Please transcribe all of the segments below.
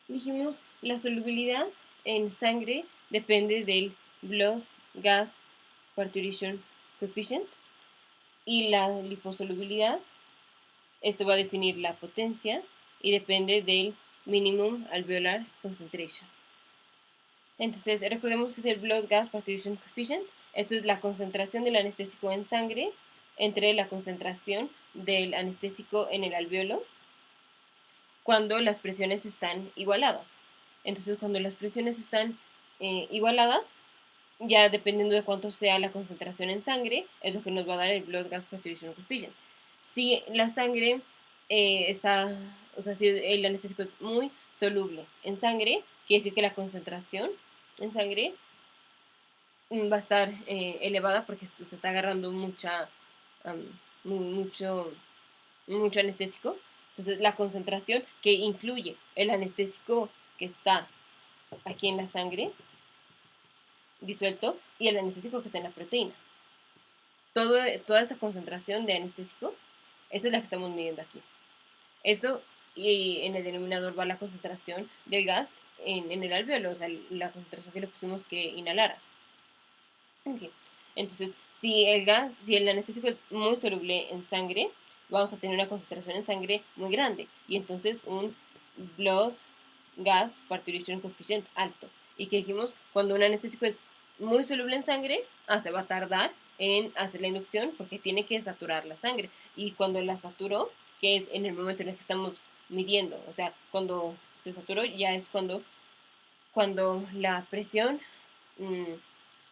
Dijimos, la solubilidad en sangre depende del blood gas parturition coefficient y la liposolubilidad, esto va a definir la potencia y depende del minimum alveolar concentration. Entonces, recordemos que es el blood gas parturition coefficient. Esto es la concentración del anestésico en sangre entre la concentración del anestésico en el alveolo cuando las presiones están igualadas. Entonces, cuando las presiones están igualadas, ya dependiendo de cuánto sea la concentración en sangre, es lo que nos va a dar el blood gas parturition coefficient. Si la sangre está, o sea, si el anestésico es muy soluble en sangre, quiere decir que la concentración en sangre va a estar elevada porque usted está agarrando mucho, mucho anestésico. Entonces, la concentración que incluye el anestésico que está aquí en la sangre disuelto y el anestésico que está en la proteína. Toda esta concentración de anestésico, esa es la que estamos midiendo aquí. Esto, y en el denominador va la concentración del gas en el alveolo, o sea, la concentración que le pusimos que inhalara. Okay. Entonces, si el anestésico es muy soluble en sangre, vamos a tener una concentración en sangre muy grande y entonces un blood gas parturition coefficient alto. Y que dijimos, cuando un anestésico es muy soluble en sangre, se va a tardar en hacer la inducción porque tiene que saturar la sangre. Y cuando la saturó, que es en el momento en el que estamos midiendo, o sea, cuando se saturó ya es cuando la presión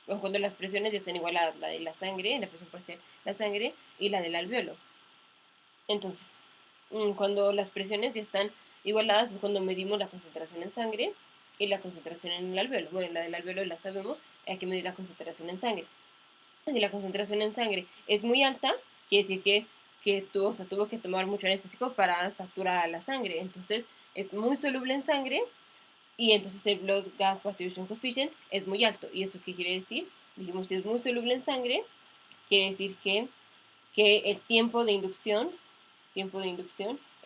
o cuando las presiones ya están igualadas, la de la sangre, la presión parcial, la sangre y la del alveolo. Entonces, cuando las presiones ya están igualadas es cuando medimos la concentración en sangre y la concentración en el alveolo. Bueno, la del alveolo la sabemos, hay que medir la concentración en sangre. Si la concentración en sangre es muy alta, quiere decir que tuvo que tomar mucho anestésico para saturar a la sangre. Entonces, es muy soluble en sangre y entonces el blood gas parturition coefficient es muy alto. ¿Y esto qué quiere decir? Dijimos, si es muy soluble en sangre, quiere decir que el tiempo de inducción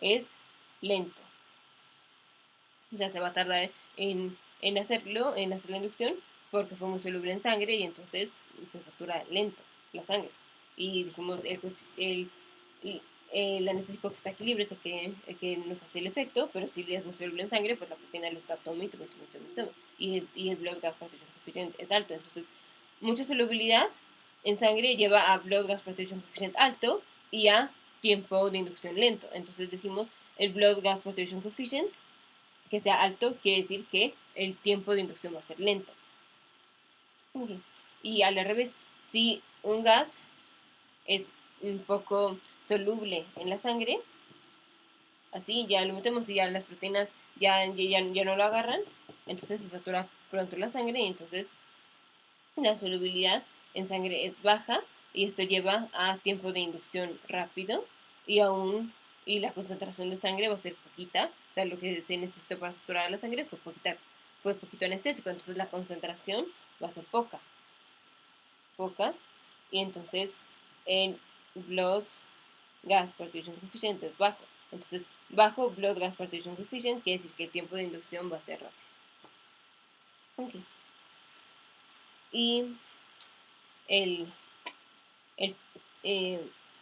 es lento. O sea, se va a tardar en hacerlo, en hacer la inducción, porque fue muy soluble en sangre y entonces se satura lento la sangre. Y dijimos, el anestésico que está aquí libre es el que nos hace el efecto, pero si es muy soluble en sangre, pues la proteína lo está tome. Y el blood gas parturition coefficient es alto. Entonces, mucha solubilidad en sangre lleva a blood gas parturition coefficient alto y a tiempo de inducción lento. Entonces decimos el blood gas parturition coefficient que sea alto quiere decir que el tiempo de inducción va a ser lento. Okay. Y al revés, si un gas es un poco soluble en la sangre, así ya lo metemos y ya las proteínas ya no lo agarran, entonces se satura pronto la sangre y entonces la solubilidad en sangre es baja y esto lleva a tiempo de inducción rápido y y la concentración de sangre va a ser poquita, o sea, lo que se necesitó para saturar la sangre fue poquito anestésico, entonces la concentración va a ser poca, y entonces el blood gas parturition coefficient es bajo. Entonces, bajo blood gas parturition coefficient quiere decir que el tiempo de inducción va a ser rápido. Okay. Y el, el,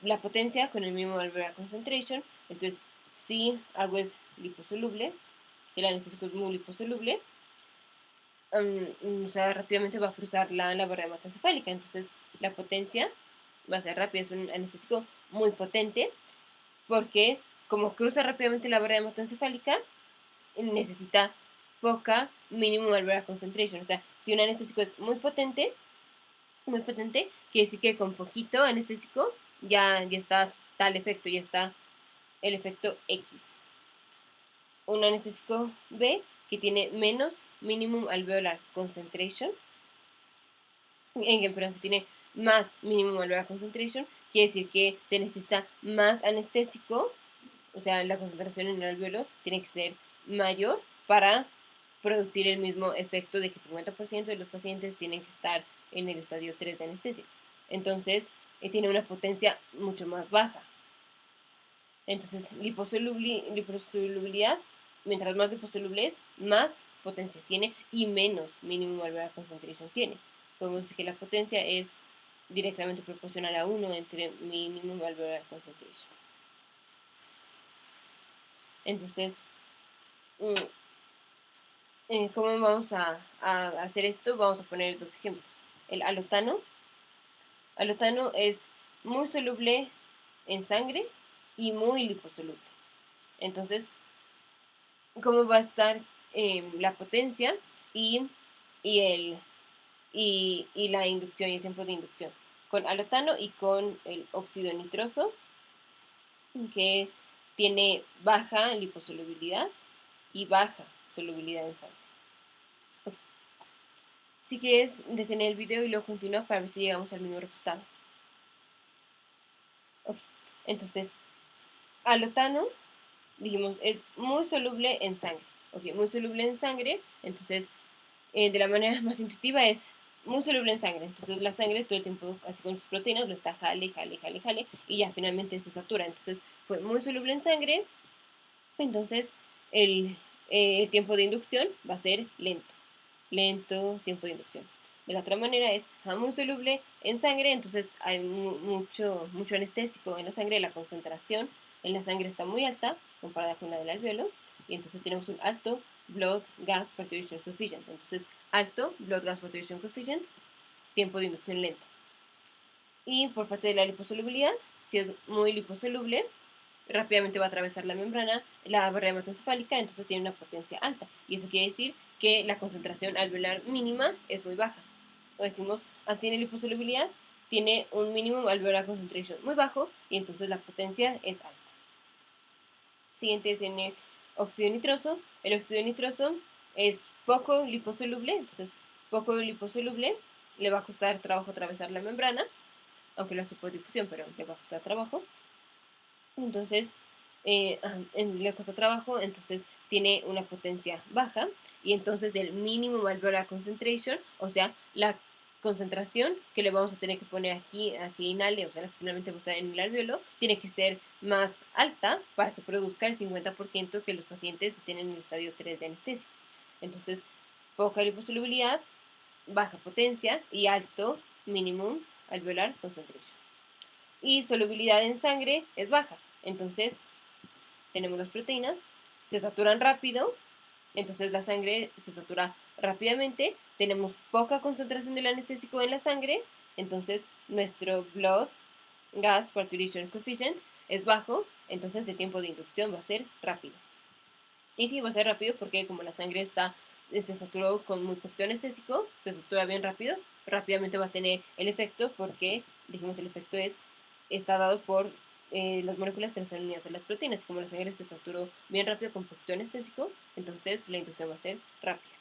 la potencia con el mismo alveolar concentration, esto es, si algo es liposoluble, si el anestésico es muy liposoluble, o sea, rápidamente va a cruzar la barrera hematoencefálica, entonces la potencia va a ser rápida, es un anestésico muy potente, porque como cruza rápidamente la barrera hematoencefálica, necesita poca mínimo alveolar concentration, o sea, si un anestésico es muy potente, quiere decir que con poquito anestésico ya está tal efecto, ya está el efecto X. Un anestésico B que tiene menos minimum alveolar concentration, perdón, que tiene más minimum alveolar concentration, quiere decir que se necesita más anestésico, o sea, la concentración en el alveolo tiene que ser mayor para producir el mismo efecto de que 50% de los pacientes tienen que estar en el estadio 3 de anestesia. Entonces, tiene una potencia mucho más baja. Entonces, liposolubilidad mientras más liposoluble es, más potencia tiene y menos minimum alveolar concentration tiene. Podemos decir que la potencia es directamente proporcional a 1 entre minimum alveolar concentration. Entonces, ¿cómo vamos a hacer esto? Vamos a poner dos ejemplos. El alotano. Alotano es muy soluble en sangre y muy liposoluble. Entonces, ¿cómo va a estar la potencia y la inducción y el tiempo de inducción? Con alotano y con el óxido nitroso, que tiene baja liposolubilidad y baja solubilidad en sangre. Okay. Si quieres detener el video y luego continúa para ver si llegamos al mismo resultado. Okay. Entonces, alotano, dijimos, es muy soluble en sangre. Okay, muy soluble en sangre, entonces, de la manera más intuitiva es muy soluble en sangre. Entonces la sangre todo el tiempo, así con sus proteínas, lo está jale, y ya finalmente se satura. Entonces fue muy soluble en sangre, entonces el tiempo de inducción va a ser lento tiempo de inducción. De la otra manera es muy soluble en sangre, entonces hay mucho anestésico en la sangre, la concentración en la sangre está muy alta comparada con la del alveolo, y entonces tenemos un alto blood gas perturbation coefficient. Entonces, alto blood gas perturbation coefficient, tiempo de inducción lento. Y por parte de la liposolubilidad, si es muy liposoluble, rápidamente va a atravesar la membrana, la barrera hematoencefálica, entonces tiene una potencia alta. Y eso quiere decir que la concentración alveolar mínima es muy baja. O decimos, así tiene liposolubilidad, tiene un mínimo alveolar concentration muy bajo, y entonces la potencia es alta. Siguiente es el óxido nitroso. El óxido nitroso es poco liposoluble, entonces poco liposoluble, le va a costar trabajo atravesar la membrana, aunque lo hace por difusión, pero le va a costar trabajo. Entonces, le cuesta trabajo, entonces tiene una potencia baja, y entonces el mínimo alveolar concentration, o sea, la concentración que le vamos a tener que poner aquí inhale, o sea, finalmente va a estar en el alveolo, tiene que ser más alta para que produzca el 50% que los pacientes tienen en el estadio 3 de anestesia. Entonces, poca liposolubilidad, baja potencia y alto minimum alveolar concentration. Y solubilidad en sangre es baja. Entonces, tenemos las proteínas, se saturan rápido, entonces la sangre se satura rápidamente, tenemos poca concentración del anestésico en la sangre, entonces nuestro blood gas perturbation coefficient es bajo, entonces el tiempo de inducción va a ser rápido. Y sí, va a ser rápido porque como la sangre se saturó con muy poquito anestésico, se satura bien rápido, rápidamente va a tener el efecto porque, dijimos, el efecto está dado por las moléculas que están unidas a las proteínas. Como la sangre se saturó bien rápido con poquito anestésico, entonces la inducción va a ser rápida.